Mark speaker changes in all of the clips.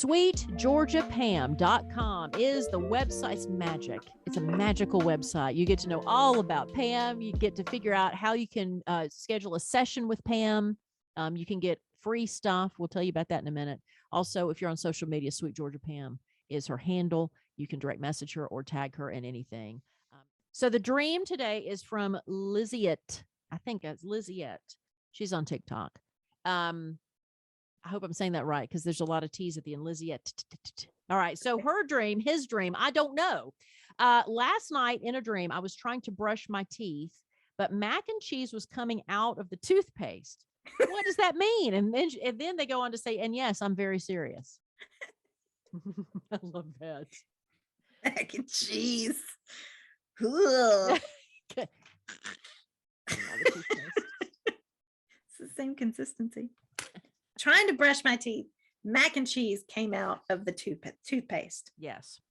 Speaker 1: SweetGeorgiaPam.com is the website's magic. It's a magical website. You get to know all about Pam. You get to figure out how you can schedule a session with Pam. You can get free stuff. We'll tell you about that in a minute. Also, if you're on social media, Sweet Georgia Pam is her handle. You can direct message her or tag her in anything. So the dream today is from Liziette. I think it's Liziette. She's on TikTok. I hope I'm saying that right because there's a lot of T's at the end. Liziette. All right. So her dream, his dream, I don't know. Last night in a dream, I was trying to brush my teeth, but mac and cheese was coming out of the toothpaste. What does that mean? And then they go on to say, and yes, I'm very serious. I love that.
Speaker 2: Mac and cheese. It's the same consistency. Trying to brush my teeth. Mac and cheese came out of the toothpaste.
Speaker 1: Yes.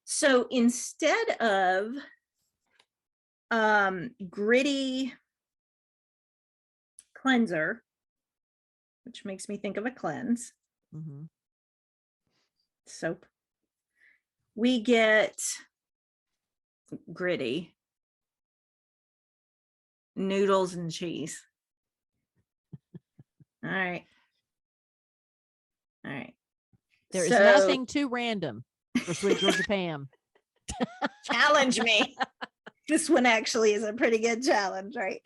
Speaker 2: So instead of gritty cleanser, which makes me think of a cleanse, soap, we get gritty noodles and cheese. All right.
Speaker 1: There is nothing too random for Sweet Georgia Pam.
Speaker 2: Challenge me. This one actually is a pretty good challenge, right?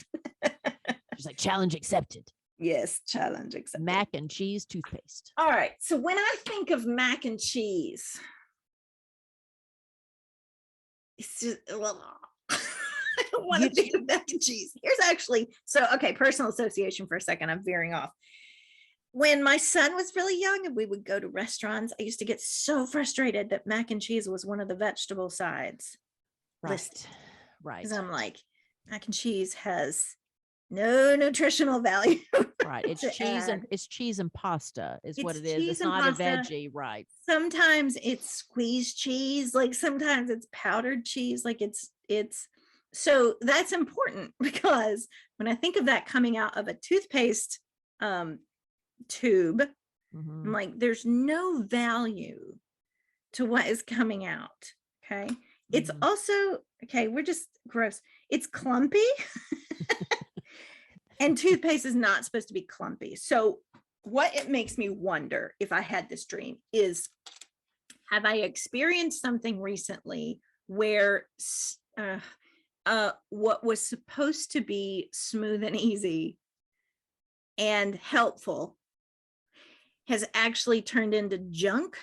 Speaker 1: She's like, challenge accepted.
Speaker 2: Yes, challenge accepted.
Speaker 1: Mac and cheese toothpaste.
Speaker 2: All right. So when I think of mac and cheese, it's just, I don't want to think of mac and cheese. Here's actually, personal association for a second. I'm veering off. When my son was really young and we would go to restaurants, I used to get so frustrated that mac and cheese was one of the vegetable sides.
Speaker 1: Right.
Speaker 2: Because I'm like, mac and cheese has no nutritional value.
Speaker 1: Right. It's cheese and pasta is what it is. It's not
Speaker 2: pasta.
Speaker 1: A veggie, right?
Speaker 2: Sometimes it's squeezed cheese, like sometimes it's powdered cheese, like it's so that's important because when I think of that coming out of a toothpaste tube, I'm like, there's no value to what is coming out. Okay. It's also, we're just gross. It's clumpy. And toothpaste is not supposed to be clumpy. So what it makes me wonder if I had this dream is, have I experienced something recently where what was supposed to be smooth and easy and helpful has actually turned into junk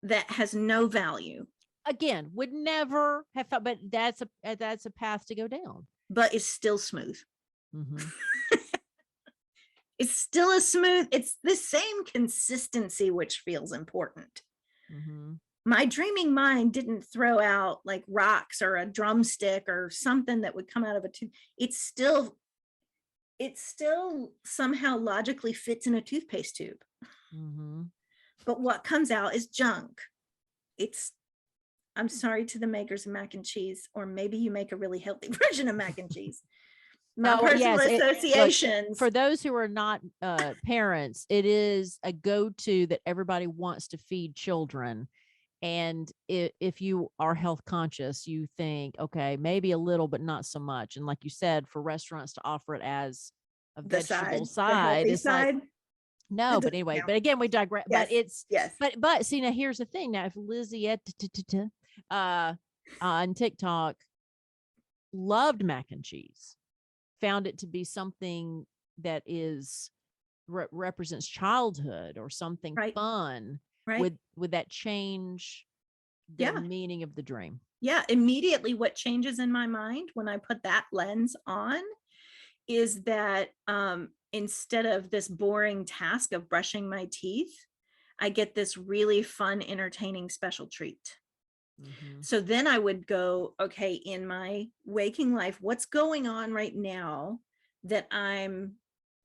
Speaker 2: that has no value?
Speaker 1: Again, would never have thought, but that's a path to go down.
Speaker 2: But it's still smooth. It's still it's the same consistency, which feels important. My dreaming mind didn't throw out like rocks or a drumstick or something that would come out of a tooth. It still somehow logically fits in a toothpaste tube. But what comes out is junk. I'm sorry to the makers of mac and cheese, or maybe you make a really healthy version of mac and cheese. My personal associations.
Speaker 1: Look, for those who are not parents, it is a go-to that everybody wants to feed children. And if you are health conscious, you think, okay, maybe a little, but not so much. And like you said, for restaurants to offer it as a vegetable side, it's like, no, but anyway, but again, we digress. Yes, but it's, but see, now here's the thing. Now, if Lizzie on TikTok loved mac and cheese, found it to be something that is represents childhood or something fun, would that change the meaning of the dream?
Speaker 2: Yeah, immediately what changes in my mind when I put that lens on is that instead of this boring task of brushing my teeth, I get this really fun, entertaining special treat. So then I would go, okay, in my waking life, what's going on right now that I'm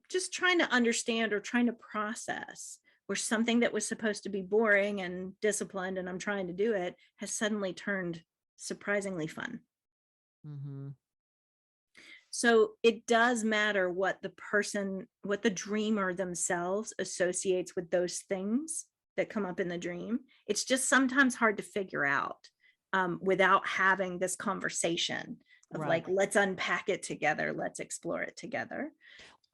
Speaker 2: just trying to understand or trying to process, where something that was supposed to be boring and disciplined and I'm trying to do it has suddenly turned surprisingly fun. So it does matter what the dreamer themselves associates with those things that come up in the dream. It's just sometimes hard to figure out without having this conversation of
Speaker 1: Right.
Speaker 2: like, let's unpack it together. Let's explore it together.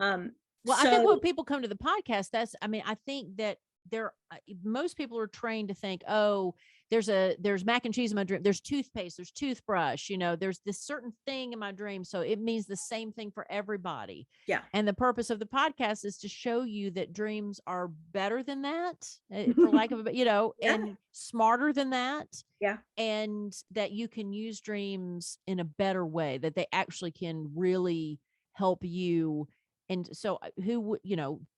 Speaker 1: Well, I think when people come to the podcast, I think that most people are trained to think, oh, there's mac and cheese in my dream. There's toothpaste, there's toothbrush, there's this certain thing in my dream. So it means the same thing for everybody.
Speaker 2: Yeah.
Speaker 1: And the purpose of the podcast is to show you that dreams are better than that, for lack of
Speaker 2: Yeah.
Speaker 1: and smarter than that.
Speaker 2: Yeah.
Speaker 1: And that you can use dreams in a better way, that they actually can really help you. And so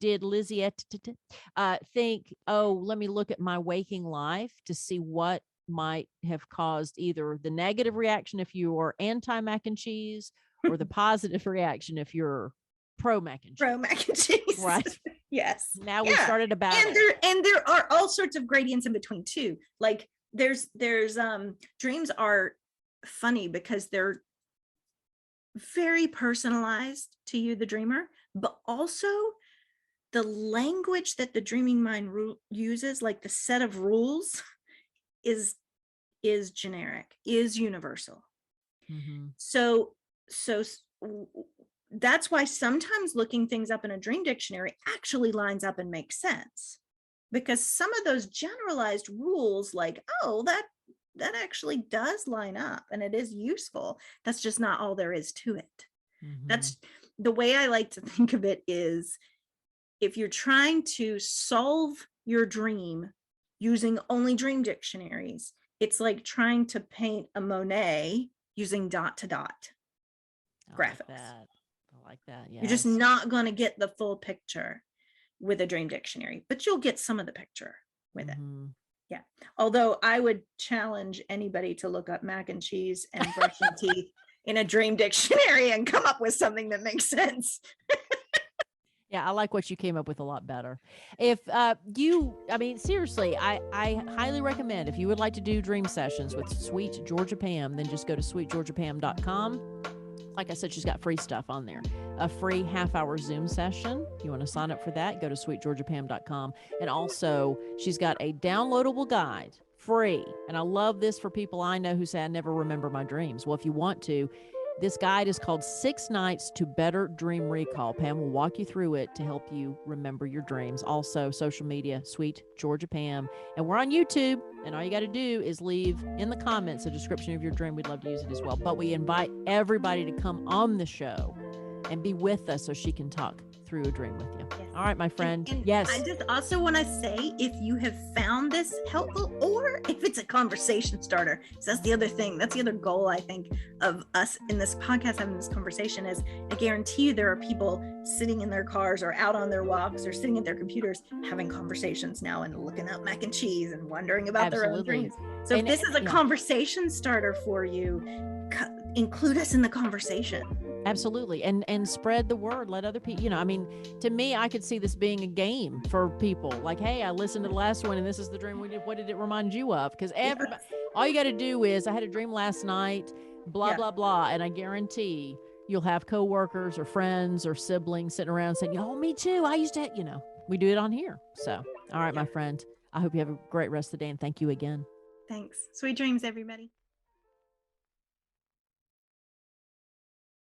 Speaker 1: did Lizzie think, oh, let me look at my waking life to see what might have caused either the negative reaction if you are anti mac and cheese or the positive reaction if you're pro mac and cheese.
Speaker 2: Pro mac and cheese.
Speaker 1: Right.
Speaker 2: Yes.
Speaker 1: Now we started a battle.
Speaker 2: And there are all sorts of gradients in between too. Like there's dreams are funny because they're very personalized to you, the dreamer, but also the language that the dreaming mind uses, like the set of rules, is generic, is universal.
Speaker 1: Mm-hmm.
Speaker 2: So that's why sometimes looking things up in a dream dictionary actually lines up and makes sense, because some of those generalized rules, like, oh, that actually does line up and it is useful. That's just not all there is to it. Mm-hmm. That's the way I like to think of it. Is if you're trying to solve your dream using only dream dictionaries, it's like trying to paint a Monet using dot to dot graphics.
Speaker 1: I like that. Yeah.
Speaker 2: You're just not going to get the full picture with a dream dictionary, but you'll get some of the picture with
Speaker 1: mm-hmm.
Speaker 2: it. Yeah. Although I would challenge anybody to look up mac and cheese and brushing teeth in a dream dictionary and come up with something that makes sense.
Speaker 1: Yeah, I like what you came up with a lot better. If seriously, I highly recommend, if you would like to do dream sessions with Sweet Georgia Pam, then just go to sweetgeorgiapam.com. Like I said, she's got free stuff on there. A free half-hour Zoom session. If you want to sign up for that, go to sweetgeorgiapam.com. And also, she's got a downloadable guide, free. And I love this for people I know who say, I never remember my dreams. Well, if you want to, this guide is called 6 Nights to Better Dream Recall. Pam will walk you through it to help you remember your dreams. Also, social media, Sweet Georgia Pam. And we're on YouTube. And all you got to do is leave in the comments a description of your dream. We'd love to use it as well. But we invite everybody to come on the show and be with us so she can talk through a dream with you. Yes. All right, my friend.
Speaker 2: And
Speaker 1: yes.
Speaker 2: I just also want to say, if you have found this helpful, or if it's a conversation starter, so that's the other thing. That's the other goal, I think, of us in this podcast, having this conversation, is I guarantee you there are people sitting in their cars or out on their walks or sitting at their computers having conversations now and looking up mac and cheese and wondering about their own dreams. So if this is a conversation starter for you, include us in the conversation.
Speaker 1: Absolutely. And spread the word. Let other people, to me, I could see this being a game for people. Like, hey, I listened to the last one and this is the dream we did. What did it remind you of? Because everybody, all you got to do is, I had a dream last night, blah, blah, blah. And I guarantee you'll have coworkers or friends or siblings sitting around saying, oh, me too. I used to, we do it on here. So, all right, my friend, I hope you have a great rest of the day and thank you again.
Speaker 2: Thanks. Sweet dreams, everybody.